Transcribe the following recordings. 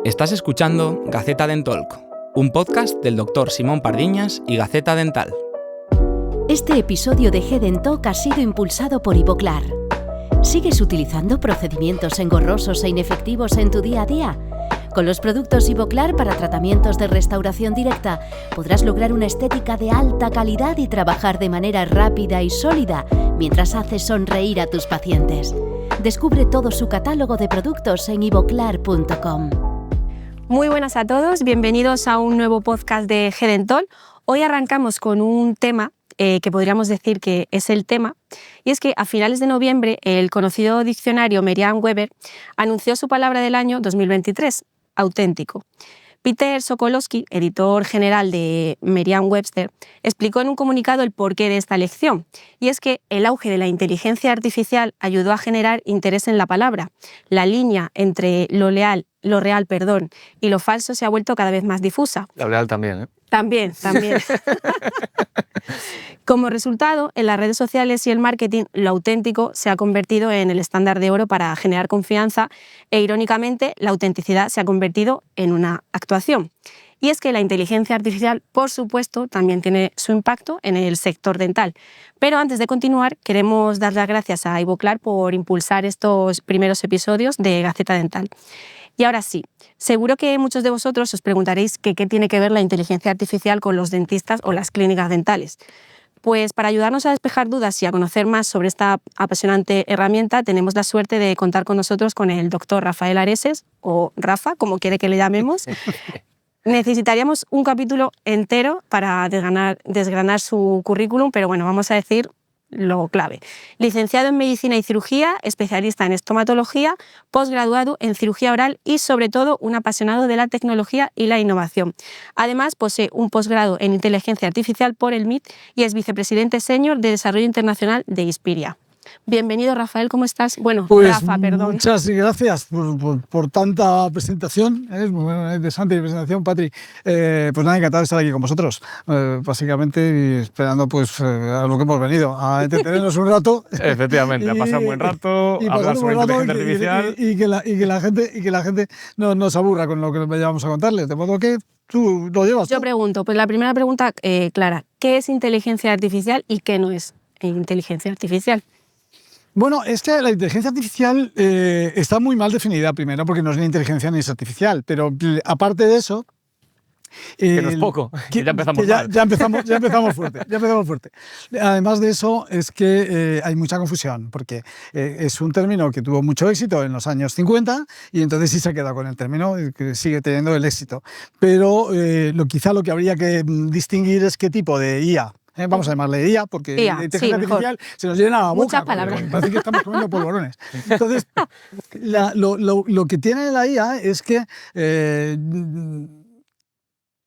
Estás escuchando Gaceta Dentalk, un podcast del Dr. Simón Pardiñas y Gaceta Dental. Este episodio de GDentalk ha sido impulsado por Ivoclar. ¿Sigues utilizando procedimientos engorrosos e inefectivos en tu día a día? Con los productos Ivoclar para tratamientos de restauración directa podrás lograr una estética de alta calidad y trabajar de manera rápida y sólida mientras haces sonreír a tus pacientes. Descubre todo su catálogo de productos en ivoclar.com. Muy buenas a todos, bienvenidos a un nuevo podcast de GDentalk. Hoy arrancamos con un tema que podríamos decir que es el tema, y es que a finales de noviembre el conocido diccionario Merriam-Webber anunció su palabra del año 2023, auténtico. Peter Sokolowski, editor general de Merriam-Webster, explicó en un comunicado el porqué de esta elección, y es que el auge de la inteligencia artificial ayudó a generar interés en la palabra. La línea entre lo real, y lo falso se ha vuelto cada vez más difusa. La real también, ¿eh? También. Como resultado, en las redes sociales y el marketing, lo auténtico se ha convertido en el estándar de oro para generar confianza e, irónicamente, la autenticidad se ha convertido en una actuación. Y es que la inteligencia artificial, por supuesto, también tiene su impacto en el sector dental. Pero antes de continuar, queremos dar las gracias a Ivoclar por impulsar estos primeros episodios de Gaceta Dental. Y ahora sí, seguro que muchos de vosotros os preguntaréis qué tiene que ver la inteligencia artificial con los dentistas o las clínicas dentales. Pues para ayudarnos a despejar dudas y a conocer más sobre esta apasionante herramienta, tenemos la suerte de contar con nosotros con el doctor Rafael Areses, o Rafa, como quiere que le llamemos. Necesitaríamos un capítulo entero para desgranar su currículum, pero bueno, vamos a decir lo clave. Licenciado en Medicina y Cirugía, especialista en estomatología, posgraduado en cirugía oral y, sobre todo, un apasionado de la tecnología y la innovación. Además, posee un posgrado en Inteligencia Artificial por el MIT y es vicepresidente senior de Desarrollo Internacional de Inspiria. Bienvenido, Rafael, ¿cómo estás? Bueno, pues, Rafa, perdón. Muchas gracias por tanta presentación, es muy interesante la presentación, Patri. Pues nada, encantado de estar aquí con vosotros, básicamente, y esperando pues a lo que hemos venido, a entretenernos un rato. Efectivamente, a pasar un buen rato, a hablar sobre inteligencia artificial. Y que la gente no nos aburra con lo que vayamos a contarles, de modo que tú lo llevas. Yo pregunto, pues la primera pregunta clara, ¿qué es inteligencia artificial y qué no es inteligencia artificial? Bueno, es que la inteligencia artificial está muy mal definida, primero, porque no es ni inteligencia ni es artificial, pero aparte de eso... que no es poco, que ya empezamos mal. Ya empezamos fuerte. Además de eso, es que hay mucha confusión, porque es un término que tuvo mucho éxito en los años 50 y entonces sí se ha quedado con el término, que sigue teniendo el éxito. Pero quizá lo que habría que distinguir es qué tipo de IA. Vamos a llamarle IA, porque la inteligencia artificial se nos llena la boca. Muchas palabras. Parece que estamos comiendo polvorones. Entonces, lo que tiene la IA es que...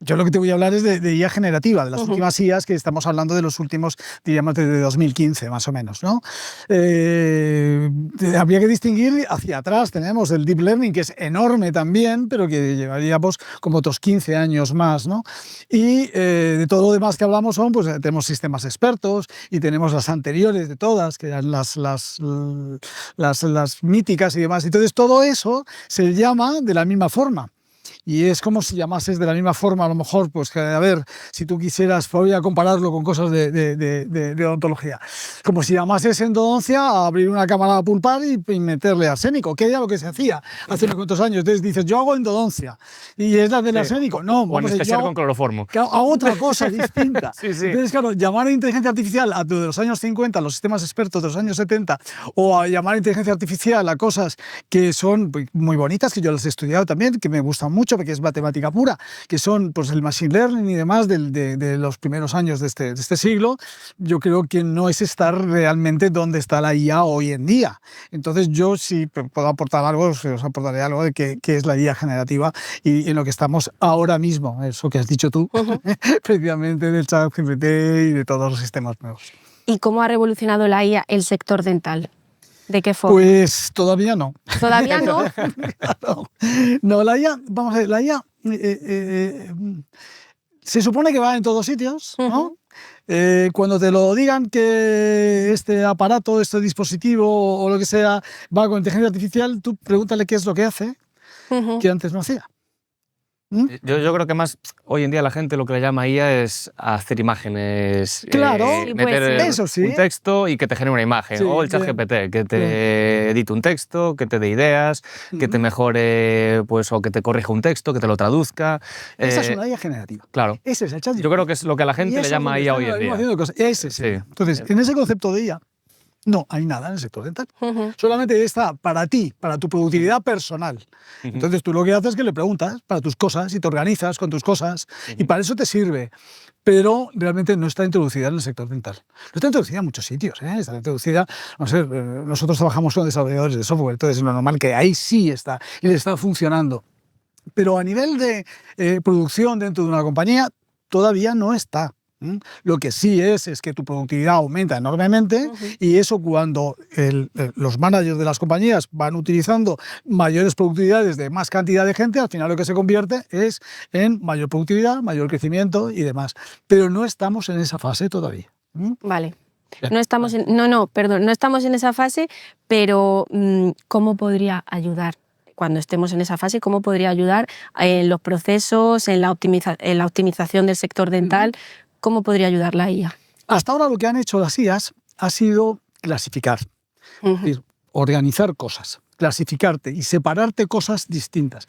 yo lo que te voy a hablar es de IA generativa, de las últimas IAs que estamos hablando de los últimos, diríamos, desde 2015 más o menos, ¿no? Habría que distinguir hacia atrás, tenemos el Deep Learning, que es enorme también, pero que llevaríamos como otros 15 años más, ¿no? Y de todo lo demás que hablamos pues tenemos sistemas expertos y tenemos las anteriores de todas, que eran las míticas y demás. Entonces todo eso se llama de la misma forma. Y es como si llamases de la misma forma, a lo mejor, pues que, a ver, si tú quisieras, voy a compararlo con cosas de odontología, como si llamases endodoncia a abrir una cámara a pulpar y meterle arsénico, que era lo que se hacía hace unos cuantos años. Entonces dices, yo hago endodoncia, y es la del arsénico. No, o anestesiar con cloroformo. Hago otra cosa distinta. Sí. Entonces, claro, llamar a inteligencia artificial a de los años 50, los sistemas expertos de los años 70, o a llamar a inteligencia artificial a cosas que son muy bonitas, que yo las he estudiado también, que me gustan mucho, porque es matemática pura, que son pues el machine learning y demás de los primeros años de este siglo, yo creo que no es estar realmente donde está la IA hoy en día. Entonces yo sí puedo aportar algo, os aportaré algo de qué es la IA generativa y en lo que estamos ahora mismo, eso que has dicho tú, precisamente del ChatGPT y de todos los sistemas nuevos. ¿Y cómo ha revolucionado la IA el sector dental? ¿De qué forma? Pues todavía no. ¿Todavía no? No, la IA, vamos a ver, la IA se supone que va en todos sitios, ¿no? Cuando te lo digan que este aparato, este dispositivo o lo que sea va con inteligencia artificial, tú pregúntale qué es lo que hace, que antes no hacía. Yo creo que más hoy en día la gente lo que le llama IA es hacer imágenes. Claro, meter eso sí. un texto y que te genere una imagen. Sí, o el ChatGPT, que te edite un texto, que te dé ideas, que te mejore, pues, o que te corrija un texto, que te lo traduzca. Esa es una IA generativa. Claro. Ese es el ChatGPT. Yo creo que es lo que la gente le llama IA hoy en día. Ese sí. Entonces, en ese concepto de IA, no hay nada en el sector dental. Solamente está para ti, para tu productividad personal. Entonces tú lo que haces es que le preguntas para tus cosas y te organizas con tus cosas y para eso te sirve. Pero realmente no está introducida en el sector dental. No está introducida en muchos sitios. Está introducida, no sé, nosotros trabajamos con desarrolladores de software, entonces es lo normal que ahí sí está y le está funcionando. Pero a nivel de producción dentro de una compañía todavía no está. Lo que sí es que tu productividad aumenta enormemente y eso cuando los managers de las compañías van utilizando mayores productividades de más cantidad de gente, al final lo que se convierte es en mayor productividad, mayor crecimiento y demás. Pero no estamos en esa fase todavía. Vale. No estamos en esa fase, pero ¿cómo podría ayudar? Cuando estemos en esa fase, ¿cómo podría ayudar en los procesos, en la optimización del sector dental? ¿Cómo podría ayudar la IA? Hasta ahora lo que han hecho las IAs ha sido clasificar, es decir, organizar cosas, clasificarte y separarte cosas distintas.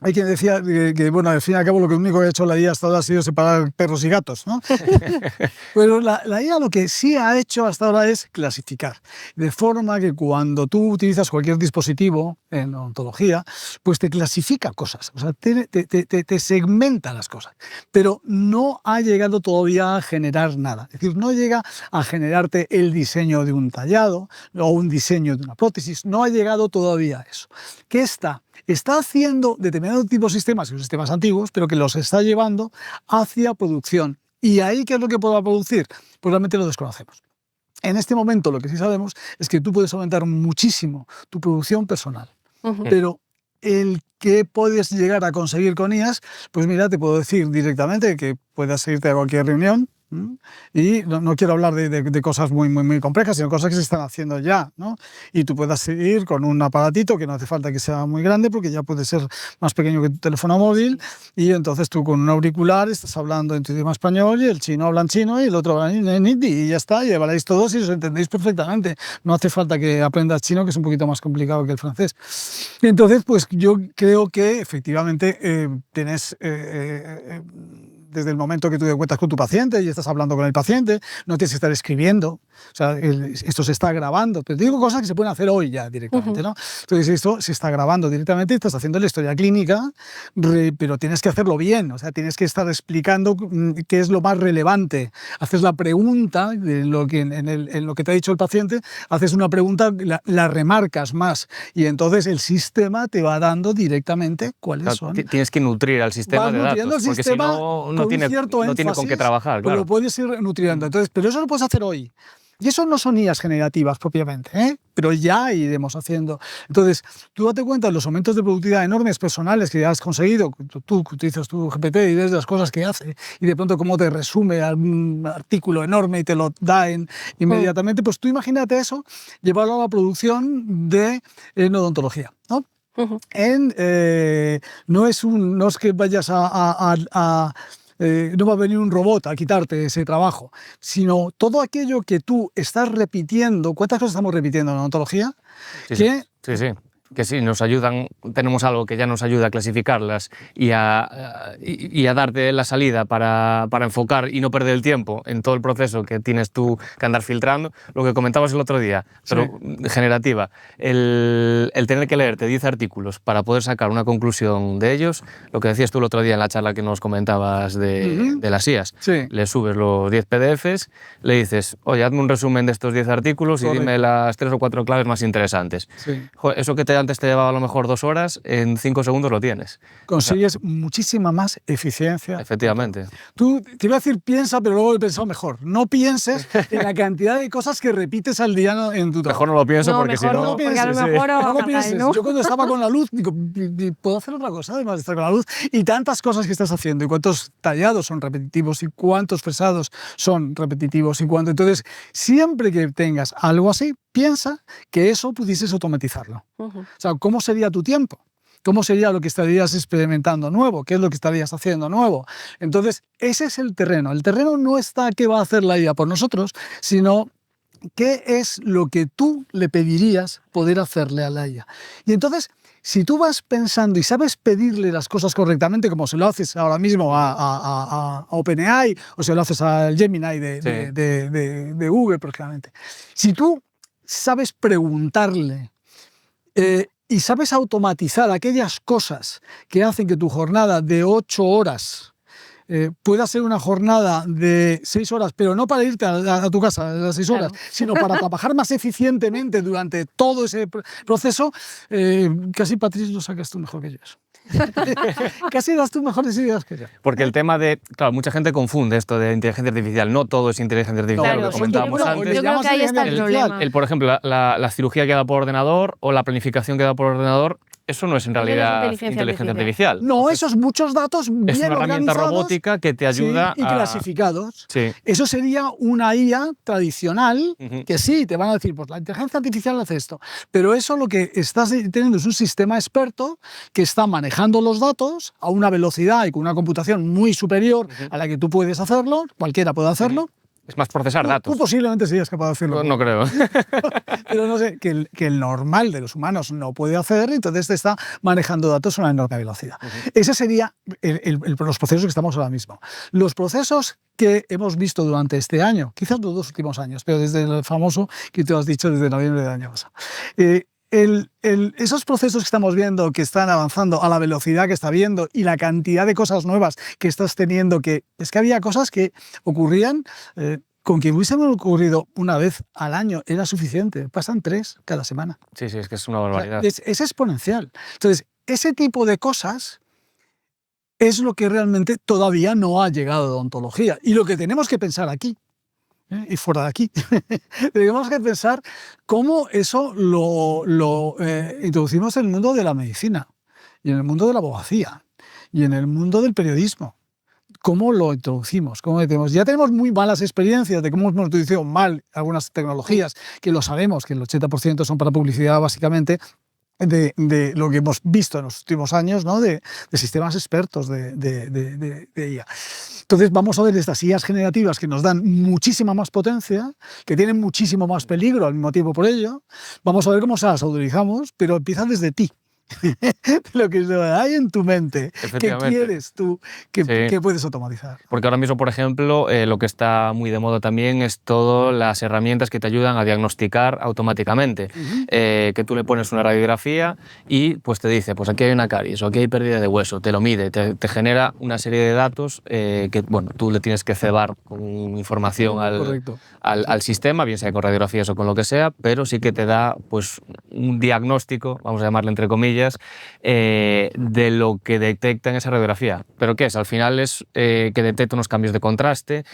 Hay quien decía que, bueno, al fin y al cabo lo único que ha hecho la IA hasta ahora ha sido separar perros y gatos, ¿no? Pero la IA lo que sí ha hecho hasta ahora es clasificar, de forma que cuando tú utilizas cualquier dispositivo en odontología, pues te clasifica cosas, o sea, te segmenta las cosas, pero no ha llegado todavía a generar nada. Es decir, no llega a generarte el diseño de un tallado o un diseño de una prótesis, no ha llegado todavía a eso. ¿Qué está? Está haciendo determinados tipos de sistemas, que son sistemas antiguos, pero que los está llevando hacia producción. ¿Y ahí qué es lo que podrá producir? Pues realmente lo desconocemos. En este momento lo que sí sabemos es que tú puedes aumentar muchísimo tu producción personal, pero el que puedes llegar a conseguir con IAs, pues mira, te puedo decir directamente que puedas irte a cualquier reunión, y no quiero hablar de cosas muy complejas, sino cosas que se están haciendo ya, ¿no? Y tú puedas ir con un aparatito que no hace falta que sea muy grande porque ya puede ser más pequeño que tu teléfono móvil y entonces tú con un auricular estás hablando en tu idioma español y el chino habla en chino y el otro habla en hindi y ya está, y habláis todos y os entendéis perfectamente. No hace falta que aprendas chino, que es un poquito más complicado que el francés. Entonces, pues yo creo que efectivamente tienes... desde el momento que tú te cuentas con tu paciente y estás hablando con el paciente, no tienes que estar escribiendo, o sea, esto se está grabando, pero te digo cosas que se pueden hacer hoy ya directamente, ¿no? Entonces esto se está grabando directamente, estás haciendo la historia clínica, pero tienes que hacerlo bien, o sea, tienes que estar explicando qué es lo más relevante, haces la pregunta de lo que, en lo que te ha dicho el paciente, haces una pregunta, la remarcas más y entonces el sistema te va dando directamente cuáles son. Tienes que nutrir al sistema de datos, porque si no tiene con qué trabajar, claro. Lo puedes ir nutriendo. Entonces, pero eso lo puedes hacer hoy. Y eso no son IAs generativas propiamente, pero ya iremos haciendo. Entonces, tú date cuenta de los aumentos de productividad enormes personales que ya has conseguido. Tú utilizas tu GPT y ves las cosas que hace y de pronto cómo te resume un artículo enorme y te lo da inmediatamente. Pues tú imagínate eso, llevarlo a la producción de odontología, ¿no? No es que vayas no va a venir un robot a quitarte ese trabajo, sino todo aquello que tú estás repitiendo. ¿Cuántas cosas estamos repitiendo en odontología? Sí. Que sí, nos ayudan, tenemos algo que ya nos ayuda a clasificarlas y a darte la salida para enfocar y no perder el tiempo en todo el proceso que tienes tú que andar filtrando. Lo que comentabas el otro día, pero generativa, el tener que leerte 10 artículos para poder sacar una conclusión de ellos, lo que decías tú el otro día en la charla que nos comentabas de las IAs, le subes los 10 PDFs, le dices, oye, hazme un resumen de estos 10 artículos y dime las 3 o 4 claves más interesantes. Joder, eso que antes te llevaba a lo mejor 2 horas, en 5 segundos lo tienes. Consigues muchísima más eficiencia. Efectivamente. Tú te iba a decir piensa, pero luego he pensado mejor. No pienses en la cantidad de cosas que repites al día en tu trabajo. Mejor no lo pienso porque si no... No lo pienses. Yo cuando estaba con la luz, digo, ¿puedo hacer otra cosa además de estar con la luz? Y tantas cosas que estás haciendo, y cuántos tallados son repetitivos, y cuántos fresados son repetitivos, y cuánto. Entonces, siempre que tengas algo así, piensa que eso pudieses automatizarlo. O sea, ¿cómo sería tu tiempo? ¿Cómo sería lo que estarías experimentando nuevo? ¿Qué es lo que estarías haciendo nuevo? Entonces, ese es el terreno. El terreno no está qué va a hacer la IA por nosotros, sino qué es lo que tú le pedirías poder hacerle a la IA. Y entonces, si tú vas pensando y sabes pedirle las cosas correctamente, como se lo haces ahora mismo a OpenAI o se lo haces al Gemini de Google, prácticamente. Si tú sabes preguntarle y sabes automatizar aquellas cosas que hacen que tu jornada de 8 horas pueda ser una jornada de 6 horas, pero no para irte a tu casa a las 6 horas, claro, sino para trabajar más eficientemente durante todo ese proceso, casi, Patricia, lo sacas tú mejor que yo. Casi das tú mejores ideas que yo. Porque el tema de... Claro, mucha gente confunde esto de inteligencia artificial. No todo es inteligencia artificial, claro, lo que comentábamos antes. Yo creo que ahí está el problema. Por ejemplo, la cirugía que da por ordenador o la planificación que da por ordenador, eso no es en realidad inteligencia artificial. No, esos muchos datos bien es una herramienta organizados, robótica que te ayuda y clasificados. Sí. Eso sería una IA tradicional, que sí, te van a decir, pues la inteligencia artificial hace esto, pero eso lo que estás teniendo es un sistema experto que está manejando los datos a una velocidad y con una computación muy superior a la que tú puedes hacerlo, cualquiera puede hacerlo. Es más procesar datos. Tú posiblemente serías capaz de hacerlo. No creo. Pero no sé, que el normal de los humanos no puede hacer, entonces te está manejando datos a una enorme velocidad. Ese sería los procesos que estamos ahora mismo. Los procesos que hemos visto durante este año, quizás los 2 últimos años, pero desde el famoso que tú has dicho desde noviembre del año pasado. Esos procesos que estamos viendo que están avanzando a la velocidad que está viendo y la cantidad de cosas nuevas que estás teniendo, que es que había cosas que ocurrían con que hubiesen ocurrido una vez al año era suficiente, pasan 3 cada semana. Sí, es que es una barbaridad. O sea, es exponencial. Entonces, ese tipo de cosas es lo que realmente todavía no ha llegado a odontología y lo que tenemos que pensar aquí. Y fuera de aquí. Tenemos que pensar cómo eso lo introducimos en el mundo de la medicina, y en el mundo de la abogacía, y en el mundo del periodismo. ¿Cómo lo introducimos? ¿Cómo metemos? Ya tenemos muy malas experiencias de cómo hemos introducido mal algunas tecnologías, que lo sabemos, que el 80% son para publicidad básicamente, de lo que hemos visto en los últimos años, ¿no? de sistemas expertos de IA. Entonces vamos a ver estas IAs generativas que nos dan muchísima más potencia, que tienen muchísimo más peligro al mismo tiempo por ello. Vamos a ver cómo se las utilizamos, pero empieza desde ti. Lo que hay en tu mente, que quieres tú, que puedes automatizar. Porque ahora mismo, por ejemplo, lo que está muy de moda también es todas las herramientas que te ayudan a diagnosticar automáticamente. Que tú le pones una radiografía y pues te dice, pues aquí hay una caries o aquí hay pérdida de hueso, te lo mide, te genera una serie de datos que bueno, tú le tienes que cebar con información al sistema, bien sea con radiografías o con lo que sea, pero sí que te da pues un diagnóstico, vamos a llamarle entre comillas, de lo que detecta en esa radiografía. ¿Pero qué es? Al final es que detecta unos cambios de contraste,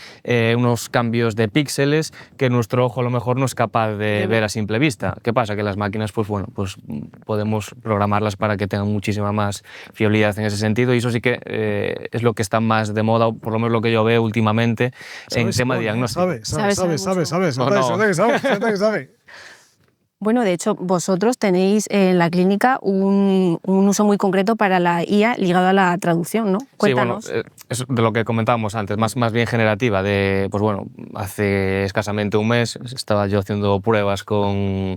unos cambios de píxeles que nuestro ojo a lo mejor no es capaz de ver a simple vista. ¿Qué pasa? Que las máquinas, pues bueno, pues podemos programarlas para que tengan muchísima más fiabilidad en ese sentido, y eso sí que es lo que está más de moda, o por lo menos lo que yo veo últimamente en tema de diagnóstico. ¿Sabes? Bueno, de hecho, vosotros tenéis en la clínica un uso muy concreto para la IA ligado a la traducción, ¿no? Cuéntanos. Sí, bueno, es de lo que comentábamos antes, más bien generativa. Pues bueno, hace escasamente un mes estaba yo haciendo pruebas con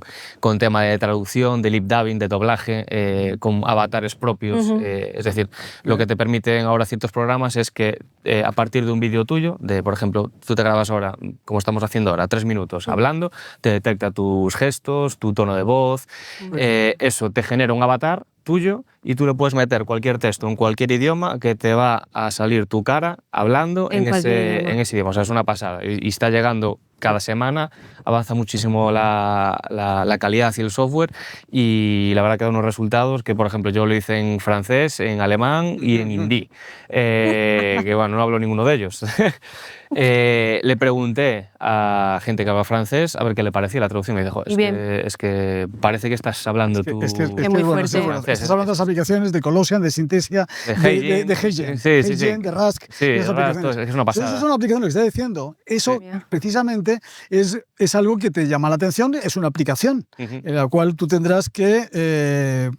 tema de traducción, de lip dubbing, de doblaje, con avatares propios. Es decir, lo que te permiten ahora ciertos programas es que a partir de un vídeo tuyo, por ejemplo, tú te grabas ahora, como estamos haciendo ahora, 3 minutos hablando, te detecta tus gestos, tu tono de voz, eso te genera un avatar tuyo y tú le puedes meter cualquier texto en cualquier idioma que te va a salir tu cara hablando en ese idioma. O sea, es una pasada y está llegando cada semana, avanza muchísimo la calidad y el software, y la verdad que da unos resultados que, por ejemplo, yo lo hice en francés, en alemán y en hindi, que bueno, no hablo ninguno de ellos. Le pregunté a gente que habla francés a ver qué le parecía la traducción y me dijo, es que parece que estás hablando tú. Es muy fuerte. Estás hablando de las aplicaciones de Colossian, de Synthesia, de Heijen, de Rask. Es una pasada. Eso es una aplicación, lo que está diciendo. Eso precisamente es algo que te llama la atención, es una aplicación en la cual tú tendrás que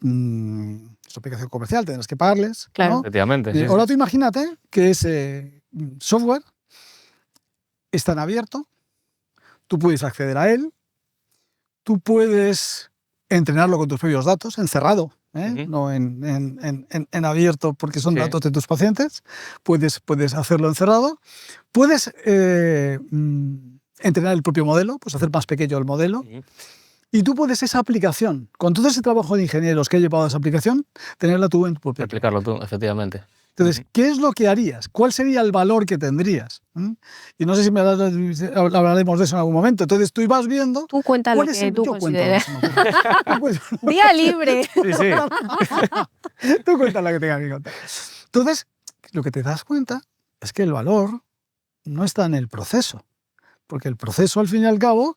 su aplicación comercial, tendrás que pagarles. Claro. ¿no? Efectivamente. Sí, Ahora sí. tú imagínate que ese software está en abierto, tú puedes acceder a él, tú puedes entrenarlo con tus propios datos, encerrado, no en abierto porque son datos de tus pacientes, puedes hacerlo encerrado, puedes entrenar el propio modelo, pues hacer más pequeño el modelo, y tú puedes esa aplicación, con todo ese trabajo de ingenieros que ha llevado a esa aplicación, tenerla tú en tu propia Replicarlo tú, efectivamente. Entonces, ¿qué es lo que harías? ¿Cuál sería el valor que tendrías? Y no sé si hablaremos de eso en algún momento. Entonces, tú ibas viendo... Tú cuenta lo que tú consideres. Día libre. Sí, sí. Tú cuenta lo que tengas que contar. Entonces, lo que te das cuenta es que el valor no está en el proceso. Porque el proceso, al fin y al cabo,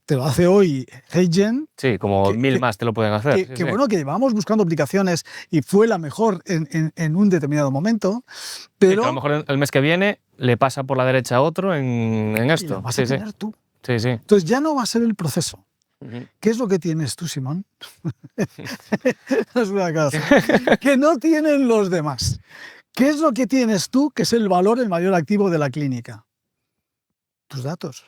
te lo hace hoy HeyGen. Sí, como mil más te lo pueden hacer. Que bueno, que llevábamos buscando aplicaciones y fue la mejor en un determinado momento, pero... Sí, que a lo mejor el mes que viene le pasa por la derecha a otro en esto. Y lo vas a tener tú. Sí, sí. Entonces ya no va a ser el proceso. ¿Qué es lo que tienes tú, Simón? Es una cosa que no tienen los demás. ¿Qué es lo que tienes tú que es el valor, el mayor activo de la clínica? Tus datos.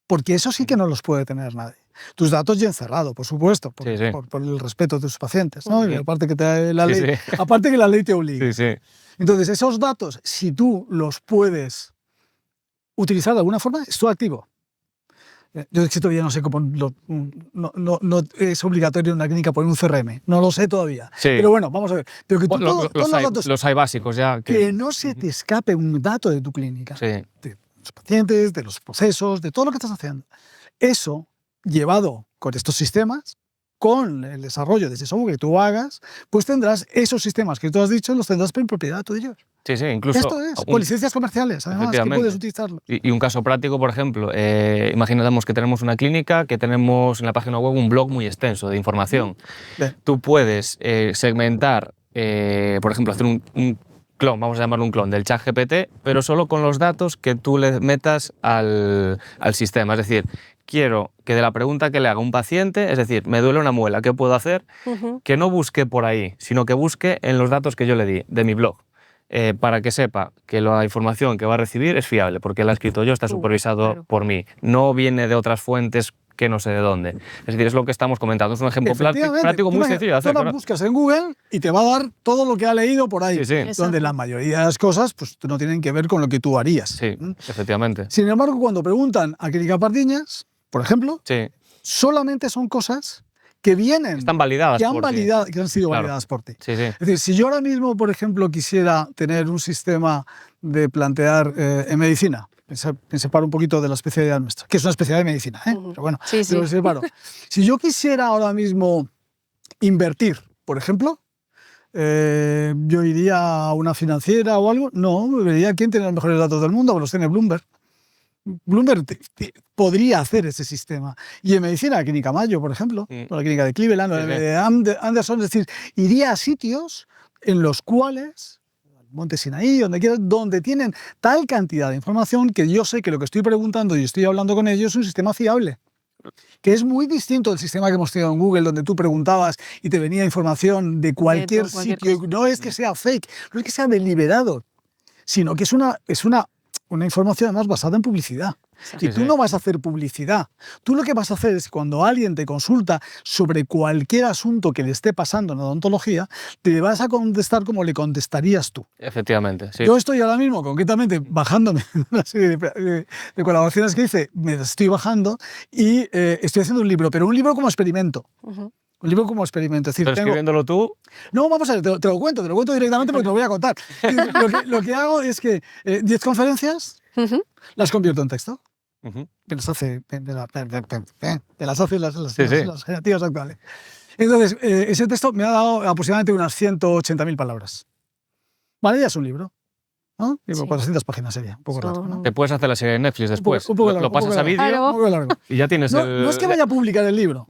Porque eso sí que no los puede tener nadie. Tus datos ya encerrado, por supuesto, por el respeto de tus pacientes, ¿no? Y aparte que aparte que la ley te obliga. Sí, sí. Entonces, esos datos, si tú los puedes utilizar de alguna forma, es tu activo. Yo es que todavía no sé cómo no es obligatorio en una clínica poner un CRM. No lo sé todavía. Sí. Pero bueno, vamos a ver. Pero que tú, los hay básicos ya. Que no se te escape un dato de tu clínica. Sí. De los pacientes, de los procesos, de todo lo que estás haciendo. Eso, llevado con estos sistemas, con el desarrollo de ese software que tú hagas, pues tendrás esos sistemas que tú has dicho, los tendrás en propiedad tú de ellos. Sí, sí, incluso... Esto es, con licencias comerciales, además, que puedes utilizarlo. Y un caso práctico, por ejemplo, imaginamos que tenemos una clínica, que tenemos en la página web un blog muy extenso de información. Tú puedes segmentar, por ejemplo, hacer un clon, vamos a llamarlo un clon, del ChatGPT, pero solo con los datos que tú le metas al sistema. Es decir, quiero que de la pregunta que le haga un paciente, es decir, me duele una muela, ¿qué puedo hacer? Que no busque por ahí, sino que busque en los datos que yo le di de mi blog. Para que sepa que la información que va a recibir es fiable, porque la he escrito yo, está supervisado por mí. No viene de otras fuentes que no sé de dónde. Es decir, es lo que estamos comentando. Es un ejemplo práctico muy sencillo de hacer. Tú la buscas en Google y te va a dar todo lo que ha leído por ahí. Sí, sí. Donde la mayoría de las cosas pues, no tienen que ver con lo que tú harías. Sí, efectivamente. Sin embargo, cuando preguntan a Clínica Pardiñas, por ejemplo, solamente son cosas que vienen, están validadas, que han sido validadas por ti. Sí, sí. Es decir, si yo ahora mismo, por ejemplo, quisiera tener un sistema de plantear en medicina, me separo un poquito de la especialidad nuestra, que es una especialidad de medicina, pero bueno, pero me separo. Si yo quisiera ahora mismo invertir, por ejemplo, yo iría a una financiera o algo, no, vería quién tiene los mejores datos del mundo, los tiene Bloomberg. Bloomberg podría hacer ese sistema. Y en medicina, la Clínica Mayo, por ejemplo, la Clínica de Cleveland, de Anderson, es decir, iría a sitios en los cuales, Monte Sinaí, donde quieras, donde tienen tal cantidad de información que yo sé que lo que estoy preguntando y estoy hablando con ellos es un sistema fiable. Que es muy distinto del sistema que hemos tenido en Google, donde tú preguntabas y te venía información de cualquier sitio. No es que sea fake, no es que sea deliberado, sino que es una información además basada en publicidad. Y tú no vas a hacer publicidad. Tú lo que vas a hacer es cuando alguien te consulta sobre cualquier asunto que le esté pasando en odontología, te vas a contestar como le contestarías tú. Efectivamente, sí. Yo estoy ahora mismo, concretamente, bajándome una serie de colaboraciones que hice, me estoy bajando y estoy haciendo un libro, pero un libro como experimento. Un libro como experimento. Es decir, ¿Pero escribiéndolo tú? No, vamos a ver, te lo cuento directamente porque te lo voy a contar. Lo que hago es que 10 conferencias las convierto en texto. Que las hace las generativas actuales. Entonces, ese texto me ha dado aproximadamente unas 180.000 palabras. Vale, ya es un libro. ¿No? 400 páginas sería, un poco largo, ¿no? Te puedes hacer la serie de Netflix después. Un poco largo, lo pasas a vídeo y ya tienes no es que vaya a publicar el libro.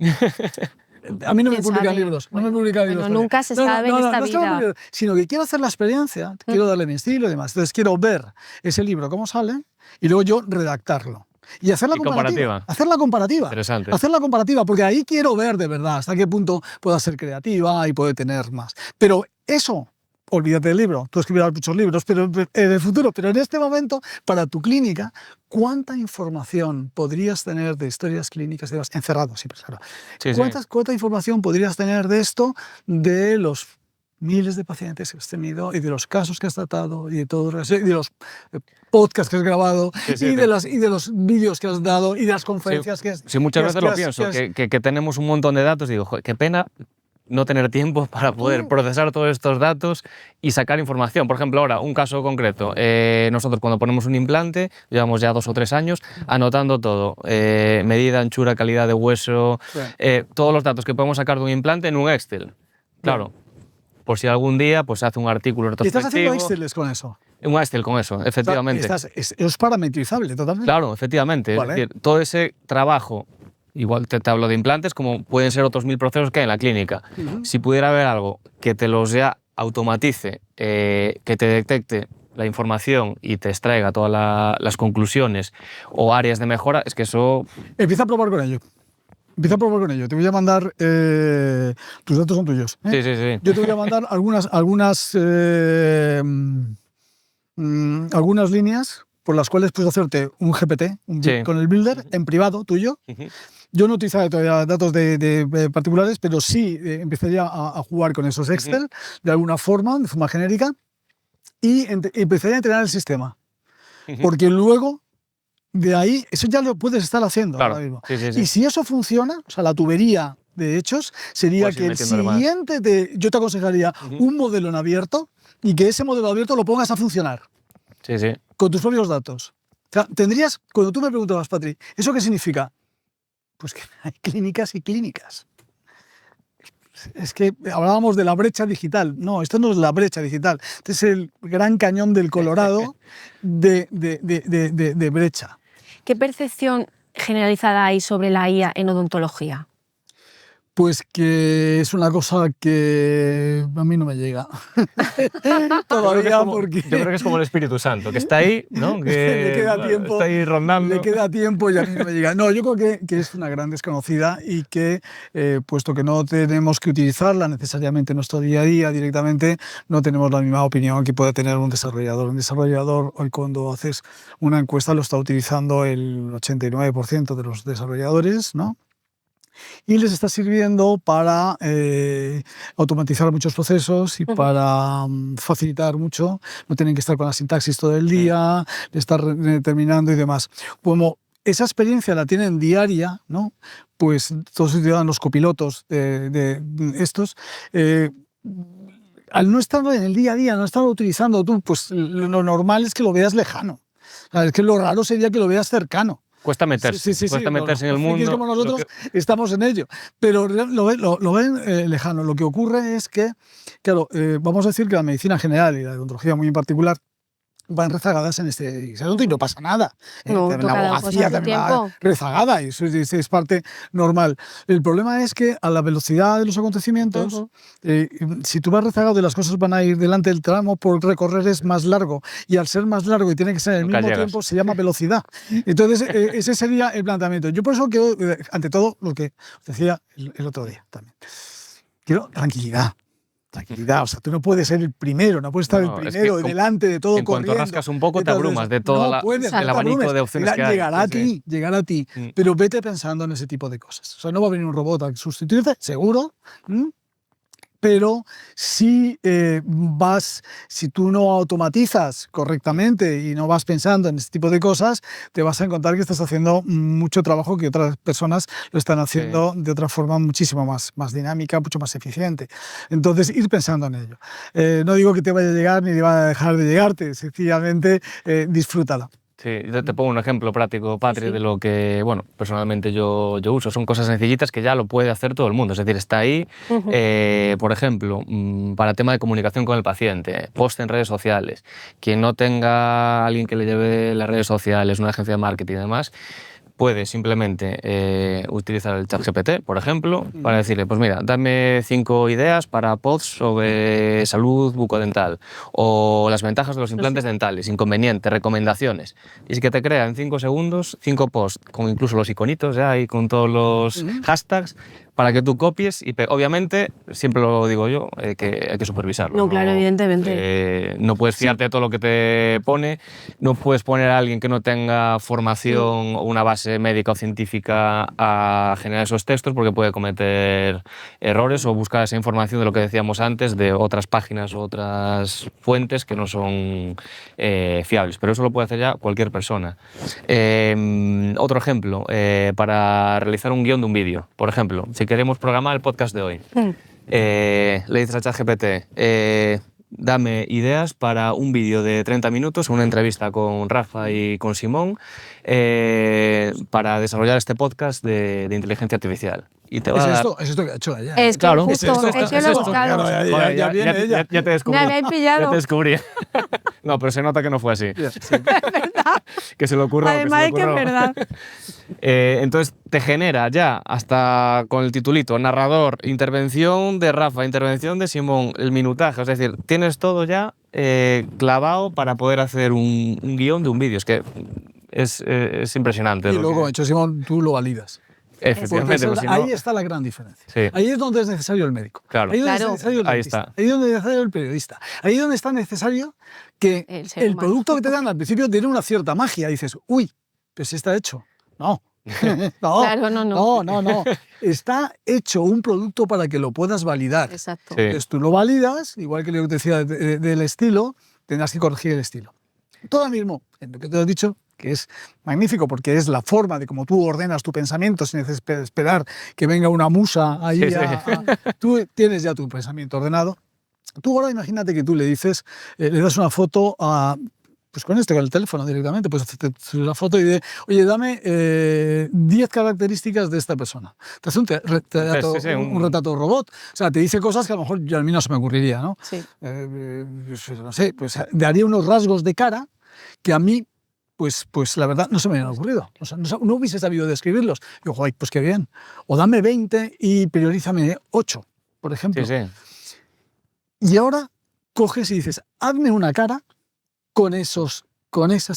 A mí no me publican libros. No me publican libros. Nunca se sabe en esta vida. Sino que quiero hacer la experiencia, quiero darle mi estilo y demás. Entonces quiero ver ese libro, cómo sale, y luego yo redactarlo. Y hacer la comparativa. Hacer la comparativa. Interesante. Hacer la comparativa, porque ahí quiero ver de verdad hasta qué punto pueda ser creativa y puede tener más. Pero eso, olvídate del libro. Tú escribirás muchos libros pero en el futuro, pero en este momento, para tu clínica, ¿cuánta información podrías tener de historias clínicas de encerrados? Sí, claro. Sí, ¿Cuánta información podrías tener de esto, de los miles de pacientes que has tenido y de los casos que has tratado y de todos, y de los podcasts que has grabado y de los vídeos que has dado y de las conferencias que has... Sí, muchas veces lo pienso, que tenemos un montón de datos y digo, joder, qué pena no tener tiempo para poder procesar todos estos datos y sacar información. Por ejemplo, ahora, un caso concreto. Nosotros cuando ponemos un implante, llevamos ya 2 o 3 años anotando todo. Medida, anchura, calidad de hueso, todos los datos que podemos sacar de un implante en un Excel. Claro. Por si algún día pues, se hace un artículo retrospectivo. ¿Y estás haciendo Exceles con eso? Un Excel con eso, efectivamente. O sea, es parametrizable totalmente. Claro, efectivamente. Vale. Es decir, todo ese trabajo, igual te hablo de implantes, como pueden ser otros 1000 procesos que hay en la clínica. Si pudiera haber algo que te los ya automatice, que te detecte la información y te extraiga todas las conclusiones o áreas de mejora, es que eso... Empieza a probar con ello. Te voy a mandar... tus datos son tuyos. Sí, sí, sí. Yo te voy a mandar algunas líneas por las cuales puedes hacerte un GPT con el Builder en privado tuyo. Yo no utilizaré todavía datos de particulares, pero sí empezaría a jugar con esos Excel de alguna forma, de forma genérica, y empezaría a entrenar el sistema. Porque luego... De ahí, eso ya lo puedes estar haciendo ahora mismo. Y si eso funciona, o sea, la tubería de hechos, sería que el siguiente, yo te aconsejaría un modelo en abierto y que ese modelo abierto lo pongas a funcionar. Con tus propios datos. O sea, tendrías, cuando tú me preguntabas, Patri, ¿eso qué significa? Pues que hay clínicas y clínicas. Es que hablábamos de la brecha digital. No, esto no es la brecha digital. Este es el gran cañón del Colorado de brecha. ¿Qué percepción generalizada hay sobre la IA en odontología? Pues que es una cosa que a mí no me llega. Todavía porque... Yo creo que es como el Espíritu Santo, que está ahí, ¿no? Que le queda tiempo, está ahí rondando. Le queda tiempo y a mí no me llega. No, yo creo que es una gran desconocida y que, puesto que no tenemos que utilizarla necesariamente en nuestro día a día directamente, no tenemos la misma opinión que puede tener un desarrollador. Un desarrollador, hoy cuando haces una encuesta, lo está utilizando el 89% de los desarrolladores, ¿no? Y les está sirviendo para automatizar muchos procesos y para facilitar mucho. No tienen que estar con la sintaxis todo el día, estar terminando y demás. Como esa experiencia la tienen diaria, ¿no? Pues todos los ciudadanos copilotos de estos, al no estar en el día a día, no estar utilizando tú, pues lo normal es que lo veas lejano. Es que lo raro sería que lo veas cercano. Cuesta meterse, cuesta meterse en el mundo. Como nosotros estamos en ello, pero lo ven lejano. Lo que ocurre es que, claro, vamos a decir que la medicina general y la odontología muy en particular van rezagadas en este asunto y no pasa nada. No, la abogacía también va rezagada y eso es parte normal. El problema es que a la velocidad de los acontecimientos, si tú vas rezagado y las cosas van a ir delante, el tramo por recorrer es más largo y al ser más largo y tiene que ser en el mismo tiempo se llama velocidad. Entonces ese sería el planteamiento. Yo por eso quiero, ante todo, lo que os decía el otro día también, quiero tranquilidad. Tranquilidad, o sea, tú no puedes ser el primero, no puedes estar el primero, delante de todo, en corriendo. En cuanto rascas un poco te abrumas de todo el abanico de opciones que hay. Llegará a ti, pero vete pensando en ese tipo de cosas. O sea, no va a venir un robot a sustituirte, seguro, pero si si tú no automatizas correctamente y no vas pensando en ese tipo de cosas, te vas a encontrar que estás haciendo mucho trabajo que otras personas lo están haciendo de otra forma muchísimo más dinámica, mucho más eficiente. Entonces, ir pensando en ello. No digo que te vaya a llegar ni te va a dejar de llegarte, sencillamente disfrútala. Sí, te pongo un ejemplo práctico, Patri, de lo que, bueno, personalmente yo uso. Son cosas sencillitas que ya lo puede hacer todo el mundo. Es decir, está ahí, por ejemplo, para tema de comunicación con el paciente, post en redes sociales. Quien no tenga alguien que le lleve las redes sociales, una agencia de marketing y demás, puede simplemente utilizar el ChatGPT, por ejemplo, para decirle, pues mira, dame 5 ideas para posts sobre salud bucodental o las ventajas de los implantes dentales, inconvenientes, recomendaciones. Y es que te crea en 5 segundos 5 posts con incluso los iconitos ya y con todos los hashtags para que tú copies y obviamente, siempre lo digo yo, que hay que supervisarlo. No, claro, evidentemente. No puedes fiarte de todo lo que te pone, no puedes poner a alguien que no tenga formación o una base médica o científica a generar esos textos porque puede cometer errores o buscar esa información de lo que decíamos antes de otras páginas o otras fuentes que no son fiables. Pero eso lo puede hacer ya cualquier persona. Otro ejemplo, para realizar un guión de un vídeo, por ejemplo, si queremos programar el podcast de hoy, le dices a ChatGPT, dame ideas para un vídeo de 30 minutos, una entrevista con Rafa y con Simón, para desarrollar este podcast de inteligencia artificial. Y te va a dar... Es esto que ha hecho ella. Es que Claro. justo, es que lo he buscado. Claro, ya viene ella. Ya te descubrí. Me habéis pillado. Ya te descubrí. No, pero se nota que no fue así. Que se le ocurrió. Además es que es verdad. Entonces te genera ya, hasta con el titulito, narrador, intervención de Rafa, intervención de Simón, el minutaje, es decir, tienes todo ya clavado para poder hacer un guión de un vídeo. Es que es impresionante. Y luego, como ha hecho Simón, tú lo validas. Efectivamente. Porque Si no, ahí está la gran diferencia. Sí. Ahí es donde es necesario el médico. Claro. Ahí es donde Claro. es necesario el Ahí dentista. está. Ahí es donde es necesario el periodista. Ahí es donde está necesario que El ser el humano. producto que te dan al principio tiene una cierta magia. Dices, uy, pues está hecho. No. No, Claro, no. Está hecho un producto para que lo puedas validar. Exacto. Sí. Entonces tú lo validas, igual que lo que te decía del estilo, tendrás que corregir el estilo. Todo mismo, en lo que te he dicho, que es magnífico porque es la forma de cómo tú ordenas tu pensamiento sin esperar que venga una musa ahí. Sí, sí. Tú tienes ya tu pensamiento ordenado. Tú ahora imagínate que tú le dices, le das una foto a... Pues con el teléfono directamente, pues te subes la foto y dices, oye, dame 10 características de esta persona. Te hace un retrato robot. O sea, te dice cosas que a lo mejor yo a mí no se me ocurriría, ¿no? Sí. No sé, pues daría unos rasgos de cara que a mí, pues la verdad, no se me habían ocurrido. O sea, no hubiese sabido describirlos. Y ojo, pues qué bien. O dame 20 y priorízame 8, por ejemplo. Sí, sí. Y ahora coges y dices, hazme una cara con esas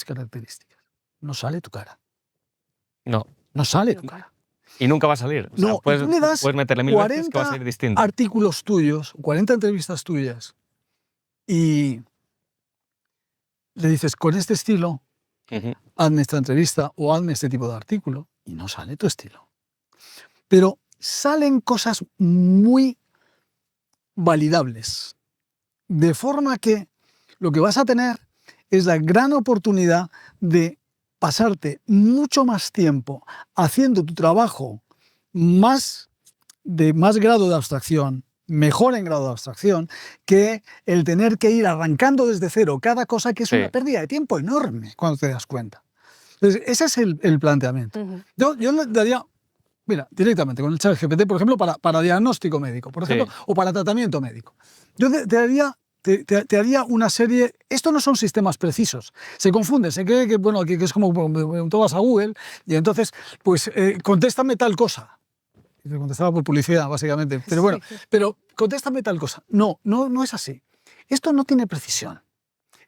características. No sale tu cara. No. No sale tu cara. Y nunca va a salir. O sea, No, puedes, tú le das puedes meterle 1000 veces que va a salir distinto. artículos tuyos, 40 entrevistas tuyas, y le dices, con este estilo, hazme esta entrevista o hazme este tipo de artículo, y no sale tu estilo. Pero salen cosas muy validables, de forma que lo que vas a tener es la gran oportunidad de pasarte mucho más tiempo haciendo tu trabajo de más grado de abstracción, mejor en grado de abstracción, que el tener que ir arrancando desde cero cada cosa, que es una pérdida de tiempo enorme cuando te das cuenta. Entonces, ese es el planteamiento. Yo le daría, mira, directamente con el ChatGPT, por ejemplo, para diagnóstico médico, por ejemplo, o para tratamiento médico. Yo te haría una serie... Estos no son sistemas precisos. Se confunden, se cree que, bueno, que es como tú vas a Google y entonces, pues, contéstame tal cosa. Y te contestaba por publicidad, básicamente. Pero bueno, pero contéstame tal cosa. No es así. Esto no tiene precisión.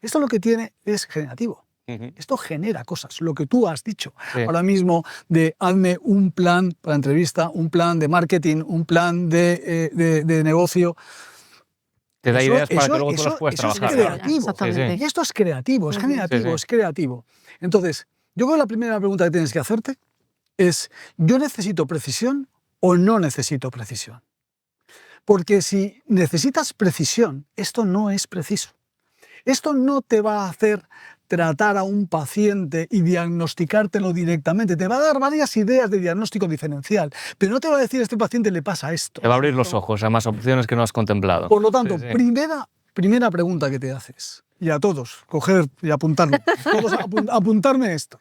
Esto lo que tiene es generativo. Esto genera cosas, lo que tú has dicho ahora mismo de hazme un plan para entrevista, un plan de marketing, un plan de negocio. Te da ideas para que luego tú las puedas trabajar. Es creativo. Y esto es creativo, es generativo, es creativo. Entonces, yo creo que la primera pregunta que tienes que hacerte es, ¿yo necesito precisión o no necesito precisión? Porque si necesitas precisión, esto no es preciso. Esto no te va a hacer tratar a un paciente y diagnosticártelo directamente. Te va a dar varias ideas de diagnóstico diferencial, pero no te va a decir a este paciente le pasa esto. Te va a abrir los ojos a más opciones que no has contemplado. Por lo tanto, primera pregunta que te haces, y a todos, coger y apuntarlo, todos apuntarme esto.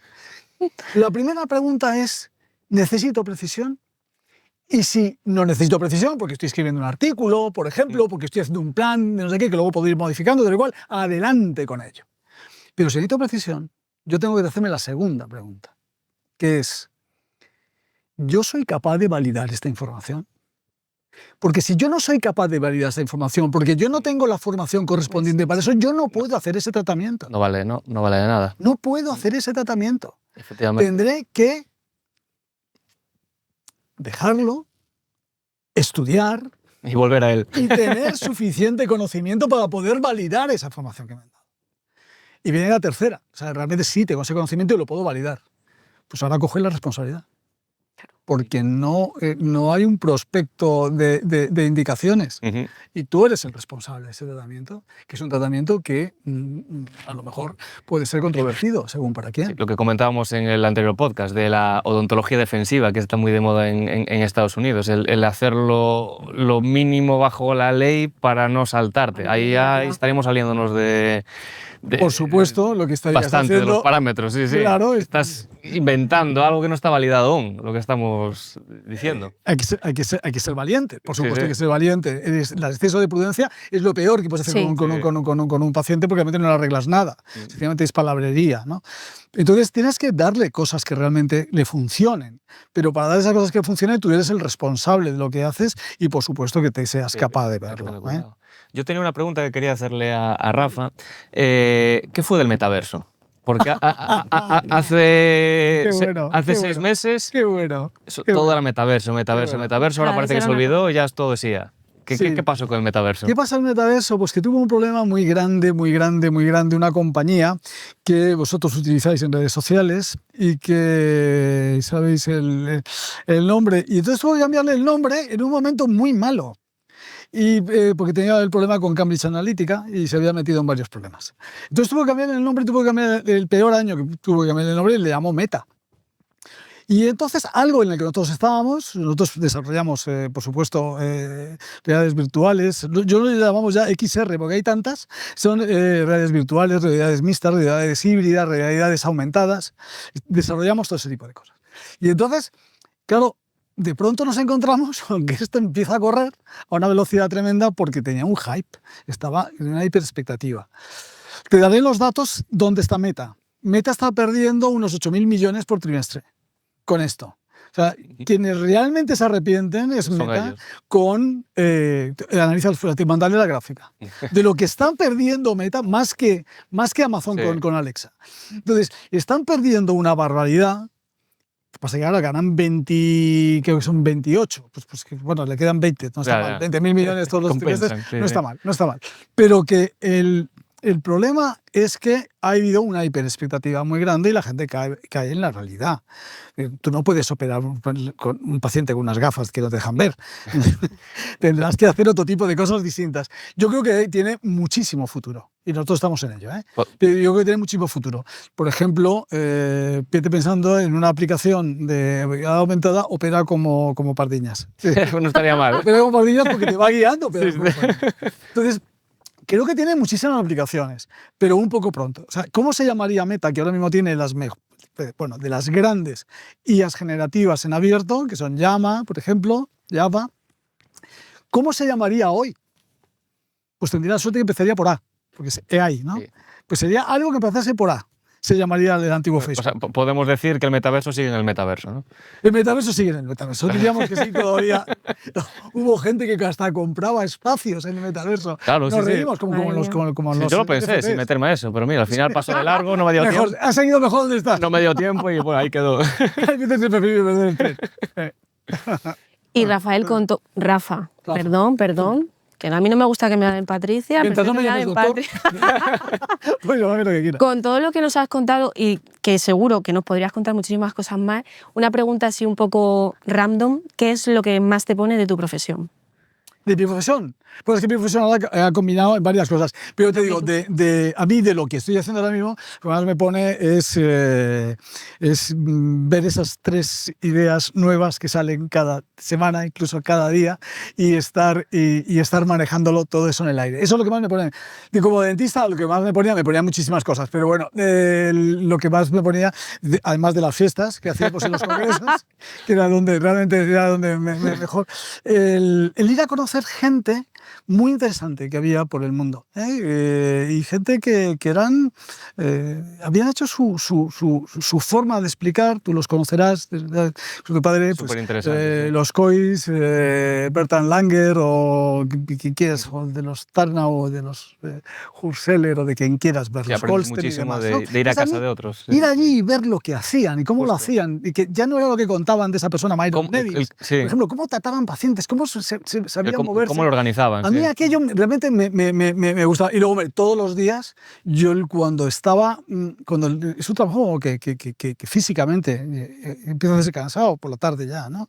La primera pregunta es, ¿necesito precisión? Y si no necesito precisión, porque estoy escribiendo un artículo, por ejemplo, porque estoy haciendo un plan de no sé qué, que luego puedo ir modificando, de lo cual, adelante con ello. Pero si necesito precisión, yo tengo que hacerme la segunda pregunta, que es, yo soy capaz de validar esta información. Porque si yo no soy capaz de validar esta información, porque yo no tengo la formación correspondiente para eso, yo no puedo hacer ese tratamiento. No vale de nada. No puedo hacer ese tratamiento. Efectivamente. Tendré que dejarlo, estudiar Y volver a él. y tener suficiente conocimiento para poder validar esa información que me han dado. Y viene la tercera. O sea, realmente sí tengo ese conocimiento y lo puedo validar. Pues ahora coge la responsabilidad. Porque no hay un prospecto de indicaciones. Ujú. Y tú eres el responsable de ese tratamiento, que es un tratamiento que a lo mejor puede ser controvertido, según para quién. Sí, lo que comentábamos en el anterior podcast de la odontología defensiva, que está muy de moda en Estados Unidos, el hacerlo lo mínimo bajo la ley para no saltarte. Ahí ya estaríamos saliéndonos de Por supuesto, lo que estarías bastante haciendo... de los parámetros, sí. Claro, Estás inventando algo que no está validado aún, lo que estamos diciendo. Hay que ser valiente, por supuesto, Sí. hay que ser valiente. El exceso de prudencia es lo peor que puedes hacer Sí. con un paciente, porque realmente no le arreglas nada. Sencillamente es palabrería, ¿no? Entonces tienes que darle cosas que realmente le funcionen, pero para dar esas cosas que funcionen tú eres el responsable de lo que haces y por supuesto que te seas capaz de Hay que tener verlo. ¿eh? cuidado. Yo tenía una pregunta que quería hacerle a Rafa. ¿Qué fue del metaverso? Porque hace 6 meses Qué bueno. todo era metaverso. Ahora Claro, parece que eso se era olvidó y ya es todo decía. Sí. ¿Qué pasó con el metaverso? ¿Qué pasa en el metaverso? Pues que tuvo un problema muy grande, una compañía que vosotros utilizáis en redes sociales y que sabéis el nombre. Y entonces tuvo que cambiarle el nombre en un momento muy malo. Y porque tenía el problema con Cambridge Analytica y se había metido en varios problemas. Entonces tuvo que cambiar el nombre, tuvo que cambiar el peor año que tuvo que cambiar el nombre y le llamó Meta. Y entonces algo en el que nosotros desarrollamos, por supuesto, realidades virtuales. Yo lo llamamos ya XR, porque hay tantas. Son realidades virtuales, realidades mixtas, realidades híbridas, realidades aumentadas. Desarrollamos todo ese tipo de cosas. Y entonces, claro, de pronto nos encontramos con que esto empieza a correr a una velocidad tremenda porque tenía un hype, estaba en una hiperexpectativa. Te daré los datos dónde está Meta. Meta está perdiendo unos 8.000 millones por trimestre con esto. O sea, quienes realmente se arrepienten es Son Meta ellos. con... analiza, mandarle la gráfica. De lo que están perdiendo Meta, más que Amazon Sí. con Alexa. Entonces, están perdiendo una barbaridad. Pasa que ahora ganan 20, creo que son 28. Pues que, bueno, le quedan 20, no está mal. 20.000 millones todos los Compensan, trimestres, sí, no sí. está mal. Pero que el problema es que ha habido una hiperexpectativa muy grande y la gente cae en la realidad. Tú no puedes operar con un paciente con unas gafas que no te dejan ver. Tendrás que hacer otro tipo de cosas distintas. Yo creo que tiene muchísimo futuro y nosotros estamos en ello. Pero yo creo que tiene muchísimo futuro. Por ejemplo, vete pensando en una aplicación de realidad aumentada, opera como pardiñas. No estaría mal. Opera como pardiñas porque te va guiando. Pero entonces, creo que tiene muchísimas aplicaciones, pero un poco pronto. O sea, ¿cómo se llamaría Meta, que ahora mismo tiene de las grandes IAs generativas en abierto, que son Llama, por ejemplo, Java? ¿Cómo se llamaría hoy? Pues tendría la suerte que empezaría por A, porque es AI, ¿no? Sí. Pues sería algo que empezase por A. Se llamaría el antiguo O Facebook. sea, podemos decir que el metaverso sigue en el metaverso, ¿no? El metaverso sigue en el metaverso. Diríamos que sí, todavía. Hubo gente que hasta compraba espacios en el metaverso. Claro, Nos sí, sí. reímos como los Sí, yo lo pensé, NFTs. sin meterme a eso, pero mira, al final pasó de largo, no me dio Mejor, tiempo. has seguido mejor donde estás. No me dio tiempo y bueno, ahí quedó. Hay veces que prefiero perder el tren. Y Rafael contó... Rafa, perdón. Que a mí no me gusta que me llamen Patricia. Mientras no me prefiero que llames llamen doctor. Pues llámame lo que quieras. Con todo lo que nos has contado y que seguro que nos podrías contar muchísimas cosas más, una pregunta así un poco random, ¿qué es lo que más te pone de tu profesión? ¿De mi profesión? Pues es que mi profesión ahora ha combinado en varias cosas. Pero te digo, a mí de lo que estoy haciendo ahora mismo, lo que más me pone es ver esas 3 ideas nuevas que salen cada semana, incluso cada día, y estar manejándolo todo eso en el aire. Eso es lo que más me pone. Y como dentista, lo que más me ponía muchísimas cosas. Pero bueno, lo que más me ponía, además de las fiestas que hacíamos en los congresos, que era donde realmente era donde mejor, el ir a conocer gente muy interesante que había por el mundo. Y gente que eran, habían hecho su forma de explicar, tú los conocerás, tu padre, pues, los Coys, Bertrand Langer o quien quieras, o de los Tarnow o de los Husserl o de quien quieras ver. Sí, los aprendes Goldstein muchísimo y demás, de ir a pues casa de otros. Sí. Ir allí y ver lo que hacían y cómo lo hacían, y que ya no era lo que contaban de esa persona, Myron Davis. Sí. Por ejemplo, cómo trataban pacientes, cómo se sabían moverse. Cómo lo organizaban. A mí aquello realmente me gustaba. Y luego, hombre, todos los días, yo cuando es un trabajo que físicamente empieza a hacerse cansado por la tarde ya, ¿no?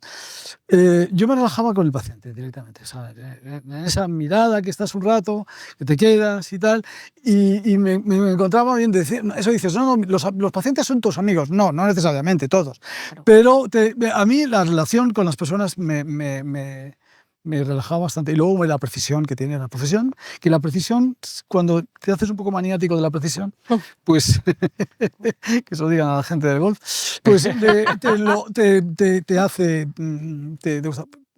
Yo me relajaba con el paciente directamente, ¿sabes? En esa mirada que estás un rato, que te quedas y tal, y me encontraba bien decir, eso dices, no, los pacientes son tus amigos, no necesariamente todos, pero a mí la relación con las personas me relajaba bastante. Y luego la precisión que tiene la profesión, que la precisión, cuando te haces un poco maniático de la precisión, pues, que se lo digan a la gente del golf, pues te hace...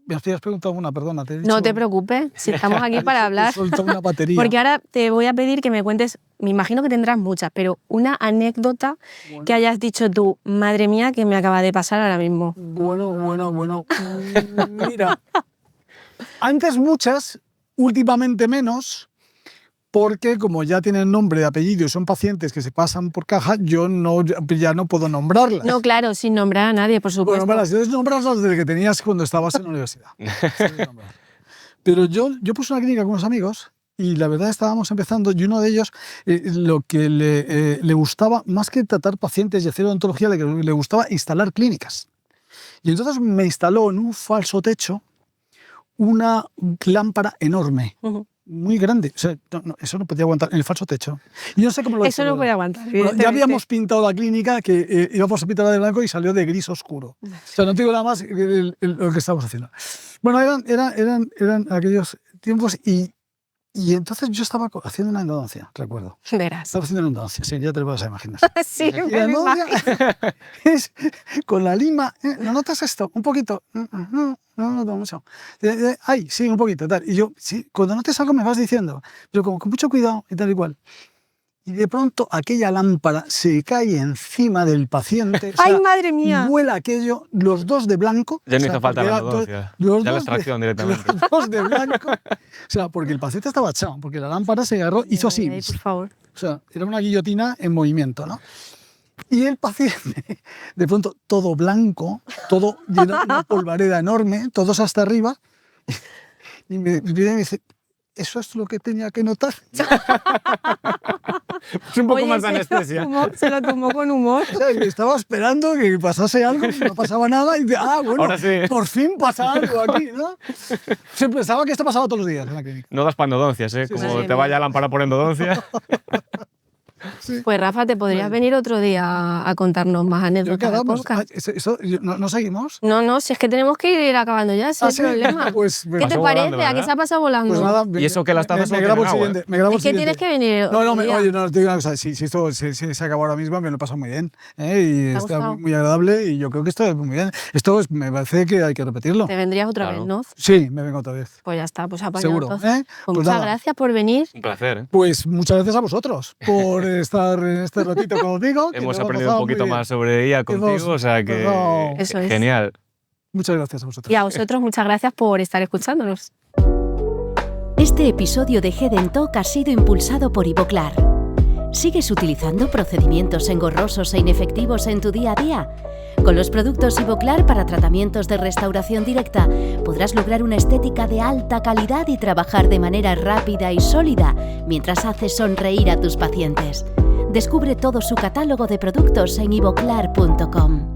Me has preguntado una, perdona. No te preocupes, si estamos aquí para hablar. Una batería. Porque ahora te voy a pedir que me cuentes, me imagino que tendrás muchas, pero una anécdota que hayas dicho tú, madre mía, que me acaba de pasar ahora mismo. Bueno. Mira, antes muchas, últimamente menos, porque como ya tienen nombre y apellido y son pacientes que se pasan por caja, yo ya no puedo nombrarlas. No, claro, sin nombrar a nadie, por supuesto. Entonces nombrarlas desde que tenías cuando estabas en la universidad. Pero yo puse una clínica con unos amigos y la verdad estábamos empezando y uno de ellos lo que le gustaba, más que tratar pacientes y hacer odontología, le gustaba instalar clínicas. Y entonces me instaló en un falso techo una lámpara enorme. Muy grande, o sea, eso no podía aguantar en el falso techo. Y yo no sé cómo lo Eso no puede aguantar. Bueno, ya habíamos pintado la clínica, que íbamos a pintarla de blanco y salió de gris oscuro. O sea, no te digo nada más lo que estábamos haciendo. Bueno, eran aquellos tiempos y entonces yo estaba haciendo una endodoncia, recuerdo. Verás. Estaba haciendo una endodoncia, sí, ya te lo vas a imaginar. Sí, y la endodoncia es con la lima, ¿no notas esto? Un poquito. No noto mucho. Ay, sí, un poquito, tal. Y yo, sí, cuando notes algo me vas diciendo, pero como con mucho cuidado y tal y cual. Y de pronto aquella lámpara se cae encima del paciente. ¡Ay, madre mía! Vuela aquello, los dos de blanco. Ya no hizo falta la endodoncia, ya la extracción directamente. Los dos de blanco. O sea, porque el paciente estaba echado, porque la lámpara se agarró, hizo así. Ay, por favor. O sea, era una guillotina en movimiento, ¿no? Y el paciente, de pronto, todo blanco, todo lleno de una polvareda enorme, todos hasta arriba, y me dice, ¿eso es lo que tenía que notar? Es un poco más de anestesia. Se lo tomó con humor. O sea, estaba esperando que pasase algo, no pasaba nada, y dice, bueno, ahora sí. Por fin pasa algo aquí, ¿no? Se pensaba que esto pasaba todos los días en la clínica. No das para endodoncias, ¿eh? Como te vaya lámpara por endodoncia. Sí. Pues Rafa, te podrías venir otro día a contarnos más anécdotas del podcast. ¿No seguimos? No, si es que tenemos que ir acabando ya, ese es el problema. Pues, ¿Qué te parece? volando, ¿A qué se ha pasado volando? Pues nada, Y eso que las tazas me no grabo el tienen siguiente. Me grabo el Es que siguiente. tienes que venir. Oye, no, te digo una cosa, si esto se acabó ahora mismo, me lo he pasado muy bien. Y está gustado? muy agradable y yo creo que esto es muy bien. Esto me parece que hay que repetirlo. ¿Te vendrías otra vez, no? Sí, me vengo otra vez. Pues ya está, pues apañado. Seguro. Entonces. Pues Muchas nada. gracias por venir. Un placer, ¿eh? Pues muchas gracias a vosotros por estar en este ratito conmigo. que Hemos nos aprendido un poquito más sobre IA contigo, o sea que Eso es. genial. Muchas gracias a vosotros. Y a vosotros, muchas gracias por estar escuchándonos. Este episodio de Head & Talk ha sido impulsado por Ivoclar. ¿Sigues utilizando procedimientos engorrosos e inefectivos en tu día a día? Con los productos Ivoclar para tratamientos de restauración directa podrás lograr una estética de alta calidad y trabajar de manera rápida y sólida mientras haces sonreír a tus pacientes. Descubre todo su catálogo de productos en ivoclar.com.